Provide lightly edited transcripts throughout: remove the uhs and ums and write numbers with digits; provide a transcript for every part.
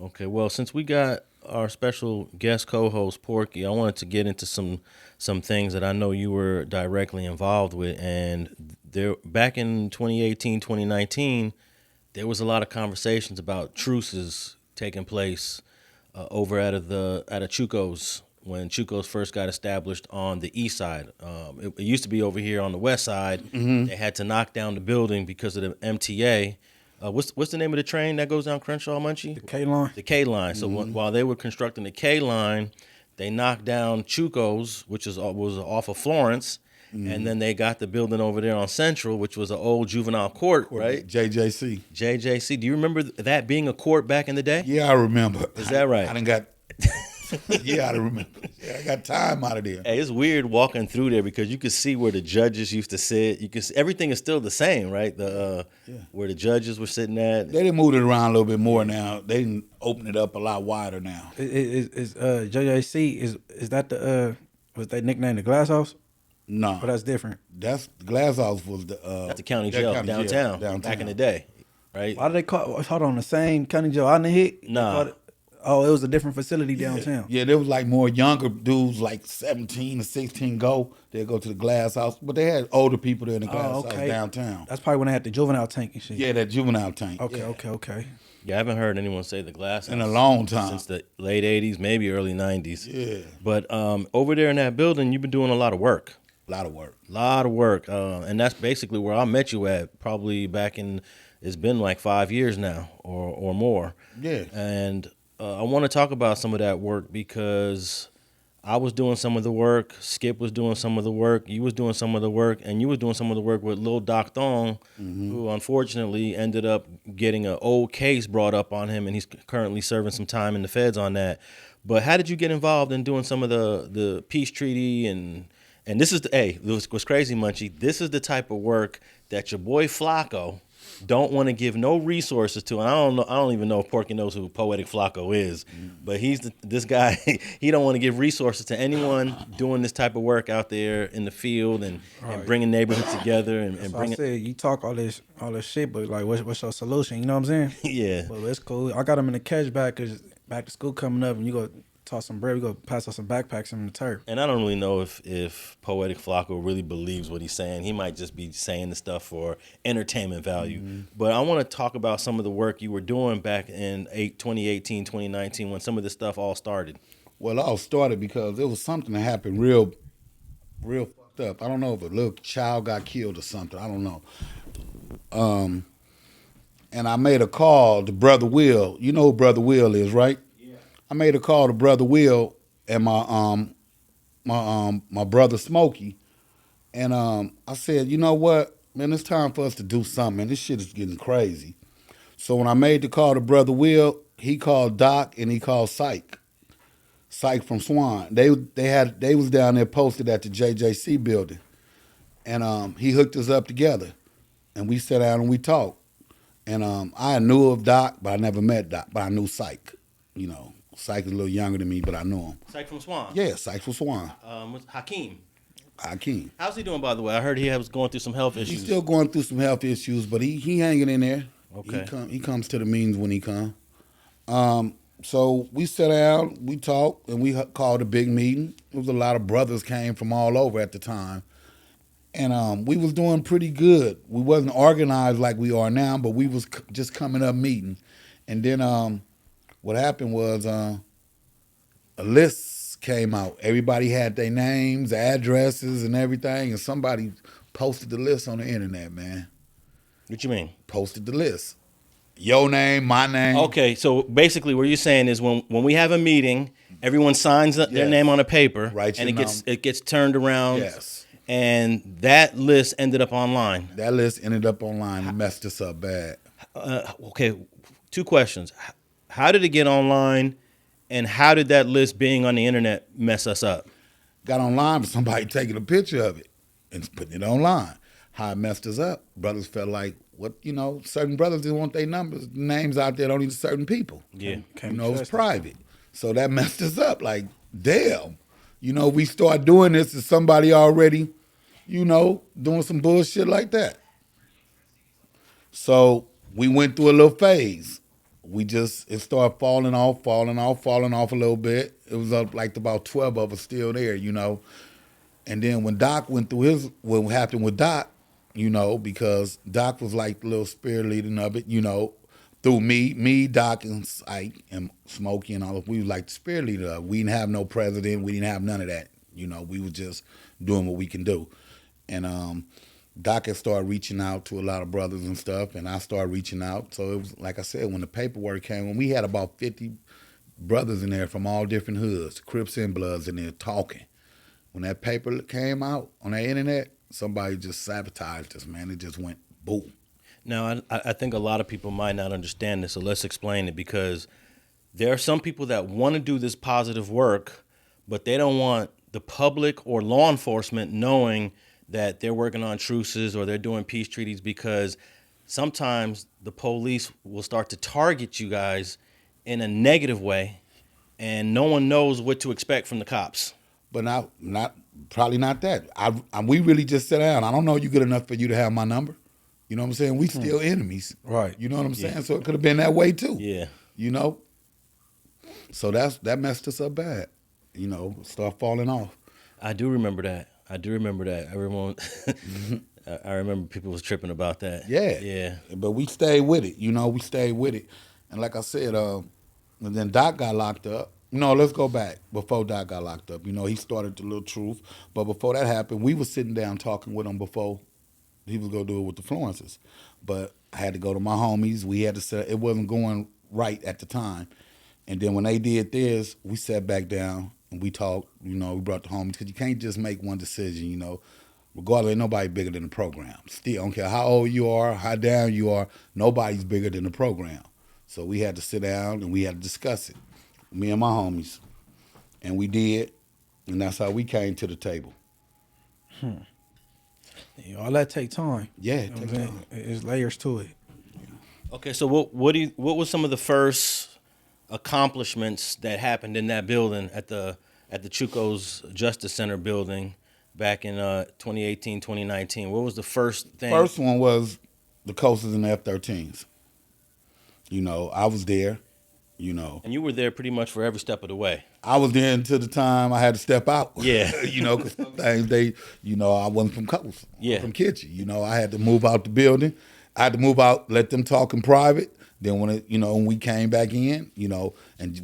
Okay, well, since we got our special guest co-host Porky, I wanted to get into some things that I know you were directly involved with, and there back in 2018, 2019, there was a lot of conversations about truces taking place over at a Chuco's when Chuco's first got established on the east side. It used to be over here on the west side. They had to knock down the building because of the MTA. What's the name of the train that goes down Crenshaw, Munchie? The K line. The K line. So while they were constructing the K line, they knocked down Chuco's, which was off of Florence, and then they got the building over there on Central, which was an old juvenile court, right? JJC. JJC. Do you remember that being a court back in the day? Yeah, I remember. Is that right? I done got. Yeah, I remember. Yeah, I got time out of there. Hey, it's weird walking through there because you could see where the judges used to sit. You could see, everything is still the same, right? Where the judges were sitting at. They done moved it around a little bit more now. They didn't open it up a lot wider now. Is JJC is that the was they nicknamed the Glass House? No, But that's different. that's Glass House was the At the county jail county downtown back in the day, right? Why did they call? Hold on, the same county jail on the hit? Nah. Oh, it was a different facility downtown. Yeah, there was like more younger dudes, like 17 or 16 go. They'd go to the Glass House, but they had older people there in the Glass House downtown. That's probably when they had the juvenile tank and shit. Yeah, that juvenile tank. Okay, yeah. okay. Yeah, I haven't heard anyone say the Glass House In a long time. since the late '80s, maybe early '90s. Yeah. But over there in that building, you've been doing a lot of work. A lot of work. And that's basically where I met you at. Probably back in, it's been like 5 years now or more. Yeah. And I want to talk about some of that work because I was doing some of the work, Skip was doing some of the work, you was doing some of the work, and you was doing some of the work with Lil Doc Thong, who unfortunately ended up getting an old case brought up on him, and he's currently serving some time in the feds on that. But how did you get involved in doing some of the peace treaty and this is what's crazy, Munchie? This is the type of work that your boy Flacco don't want to give no resources to. And I don't even know if Porky knows who Poetic Flacco is, but this guy. He don't want to give resources to anyone doing this type of work out there in the field and bringing neighborhoods together and bringing. I said you talk all this shit, but like, what's your solution? You know what I'm saying? Yeah. Well, it's cool. I got him in the cash bag because back to school coming up, and you go toss some bread. We go pass out some backpacks in the turf. And I don't really know if Poetic Flacco really believes what he's saying. He might just be saying the stuff for entertainment value. But I want to talk about some of the work you were doing back in 2018, 2019 when some of this stuff all started. Well, it all started because there was something that happened real fucked up. I don't know if a little child got killed or something. I don't know. And I made a call to Brother Will. You know who Brother Will is, right? I made a call to Brother Will and my brother Smokey, and I said, you know what, man, it's time for us to do something, man. This shit is getting crazy. So when I made the call to Brother Will, he called Doc and he called Psych from Swan. They was down there posted at the JJC building, and he hooked us up together, and we sat down and we talked. And I knew of Doc, but I never met Doc, but I knew Psych, you know. Psych is a little younger than me, but I know him. Psych from Swan. Yeah, Psych from Swan. Hakeem. How's he doing, by the way? I heard he was going through some health issues. He's still going through some health issues, but he hanging in there. Okay. He comes to the meetings when he comes. So we sat down, we talked, and we called a big meeting. There was a lot of brothers came from all over at the time. And we was doing pretty good. We wasn't organized like we are now, but we was just coming up meeting. And then what happened was a list came out. Everybody had their names, addresses, and everything, and somebody posted the list on the internet, man. What you mean? Posted the list. Your name, my name. Okay, so basically what you're saying is when we have a meeting, everyone signs their name on a paper, and it gets turned around. Yes. And that list ended up online. That list ended up online and messed us up bad. Okay, two questions. How did it get online, and how did that list being on the internet mess us up? Got online for somebody taking a picture of it and putting it online. How it messed us up. Brothers felt like, certain brothers didn't want their names out there on these certain people. Yeah. It was private. So that messed us up. Like, damn. We start doing this to somebody already, doing some bullshit like that. So we went through a little phase. it started falling off a little bit. It was up like about 12 of us still there, And then when Doc went through what happened with Doc, because Doc was like the little spear leading of it, through me, Doc, and Ike, and Smokey, and all of, we was like the spear leader of it. We didn't have no president. We didn't have none of that. We was just doing what we can do. And Doc had started reaching out to a lot of brothers and stuff, and I started reaching out. So it was, like I said, when the paperwork came, when we had about 50 brothers in there from all different hoods, Crips and Bloods in there talking. When that paper came out on the internet, somebody just sabotaged us, man. It just went boom. Now, I think a lot of people might not understand this, so let's explain it, because there are some people that want to do this positive work, but they don't want the public or law enforcement knowing that they're working on truces or they're doing peace treaties, because sometimes the police will start to target you guys in a negative way, and no one knows what to expect from the cops. But probably not that. We really just sat down. I don't know you good enough for you to have my number. You know what I'm saying? We still enemies. Right. You know what I'm saying? So it could have been that way too. Yeah. So that messed us up bad. Start falling off. I do remember that. Everyone, I remember people was tripping about that. Yeah. But we stayed with it. We stayed with it. And like I said, and then Doc got locked up. No, let's go back. Before Doc got locked up, he started the little truth. But before that happened, we were sitting down talking with him before he was going to do it with the Florences. But I had to go to my homies. We had to say it wasn't going right at the time. And then when they did this, we sat back down and we talked. We brought the homies, because you can't just make one decision, Regardless, ain't nobody bigger than the program. Still, I don't care how old you are, how down you are, nobody's bigger than the program. So we had to sit down and we had to discuss it. Me and my homies. And we did. And that's how we came to the table. All that take time. Yeah, it take time. There's layers to it. Okay, so what was some of the first accomplishments that happened in that building at the Chuco's Justice Center building back in 2018, 2019? What was the first thing? First one was the coasters and the F13s. I was there. And you were there pretty much for every step of the way. I was there until the time I had to step out. Yeah. Because sometimes I wasn't from Coast. Yeah. From Kitchen. I had to move out the building. I had to move out, let them talk in private. Then when we came back in, and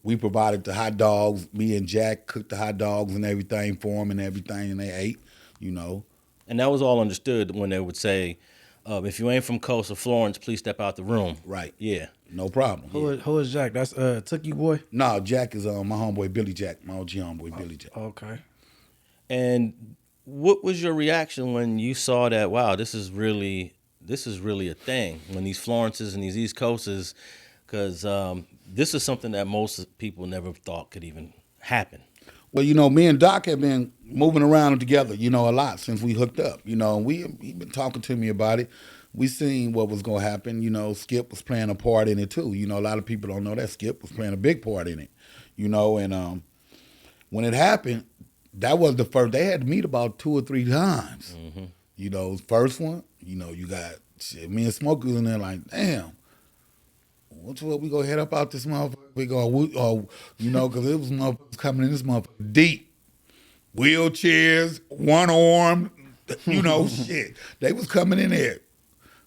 we provided the hot dogs. Me and Jack cooked the hot dogs and everything for them and everything, and they ate. And that was all understood when they would say, if you ain't from Coast or Florence, please step out the room. Right. Yeah. No problem. Who is Jack? That's Tookie boy? No, Jack is my homeboy Billy Jack, my OG homeboy Billy Jack. Okay. And what was your reaction when you saw that, wow, this is really a thing, when these Florences and these East Coasters, because this is something that most people never thought could even happen. Well, me and Doc have been moving around together, a lot since we hooked up. He been talking to me about it. We seen what was going to happen. Skip was playing a part in it too. A lot of people don't know that Skip was playing a big part in it. And when it happened, that was the first. They had to meet about 2 or 3 times. Mm-hmm. First one, you got me and Smokey was in there like, damn. What's what we gonna head up out this motherfucker? We go, because it was motherfuckers coming in this motherfucker deep, wheelchairs, one arm, shit. They was coming in there,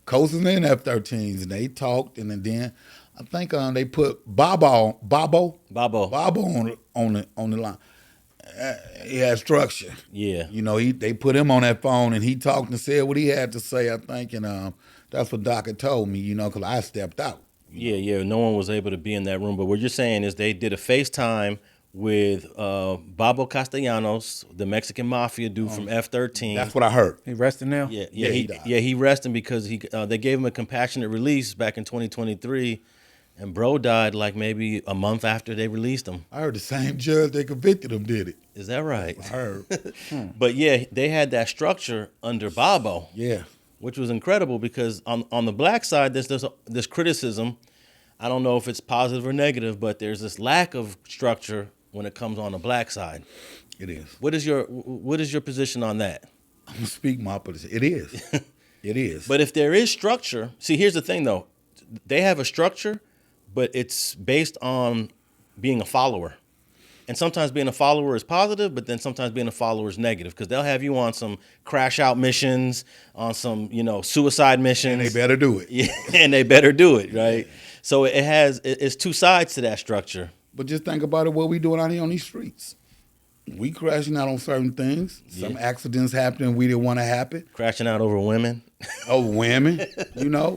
coasters and F13s, and they talked, and then I think they put Babo on the line. He had structure. Yeah. They put him on that phone, and he talked and said what he had to say, I think, and that's what Doc had told me, because I stepped out. Yeah. No one was able to be in that room. But what you're saying is they did a FaceTime with Babo Castellanos, the Mexican mafia dude from F13. That's what I heard. He resting now? Yeah, he died. He resting because they gave him a compassionate release back in 2023, and bro died like maybe a month after they released him. I heard the same judge they convicted him did it. Is that right? I heard. But yeah, they had that structure under Babo. Yeah. Which was incredible, because on the black side, there's this criticism. I don't know if it's positive or negative, but there's this lack of structure when it comes on the black side. It is. What is your position on that? I'm gonna speak my position. It is. It is. But if there is structure, see, here's the thing though, they have a structure, but it's based on being a follower. And sometimes being a follower is positive, but then sometimes being a follower is negative because they'll have you on some crash out missions, on some, suicide missions. And they better do it. Yeah, and they better do it, right? So it's two sides to that structure. But just think about it, what we doing out here on these streets. We crashing out on certain things. Yeah. Some accidents happening we didn't want to happen. Crashing out over women. Over women,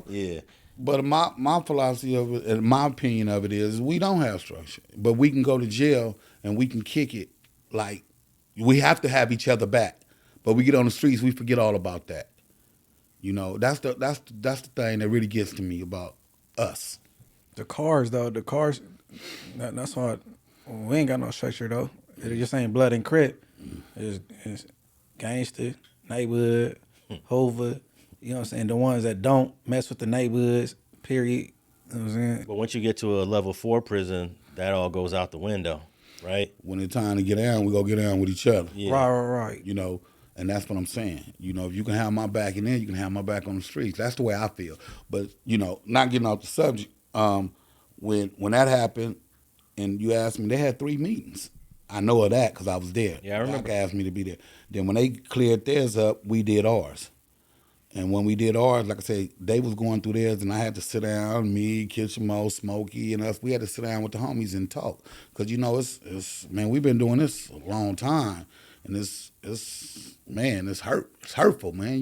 Yeah. But my philosophy of it, and my opinion of it is, we don't have structure. But we can go to jail and we can kick it. Like, we have to have each other back. But we get on the streets, we forget all about that. That's the thing that really gets to me about us. The cars, though, that's why we ain't got no structure, though. It just ain't blood and crip. It's gangster, neighborhood, Hoover. You know what I'm saying? The ones that don't mess with the neighborhoods, period. You know what I'm saying? But once you get to a level 4 prison, that all goes out the window, right? When it's time to get down, we go get down with each other. Yeah. Right. And that's what I'm saying. If you can have my back in there, you can have my back on the streets. That's the way I feel. But, not getting off the subject, when that happened and you asked me, they had 3 meetings. I know of that because I was there. Yeah, I remember. Doc asked me to be there. Then when they cleared theirs up, we did ours. And when we did ours, like I said, they was going through theirs, and I had to sit down, me, Kitchen Mo, Smokey, and us. We had to sit down with the homies and talk. Because, it's we've been doing this a long time. And it's hurtful, man,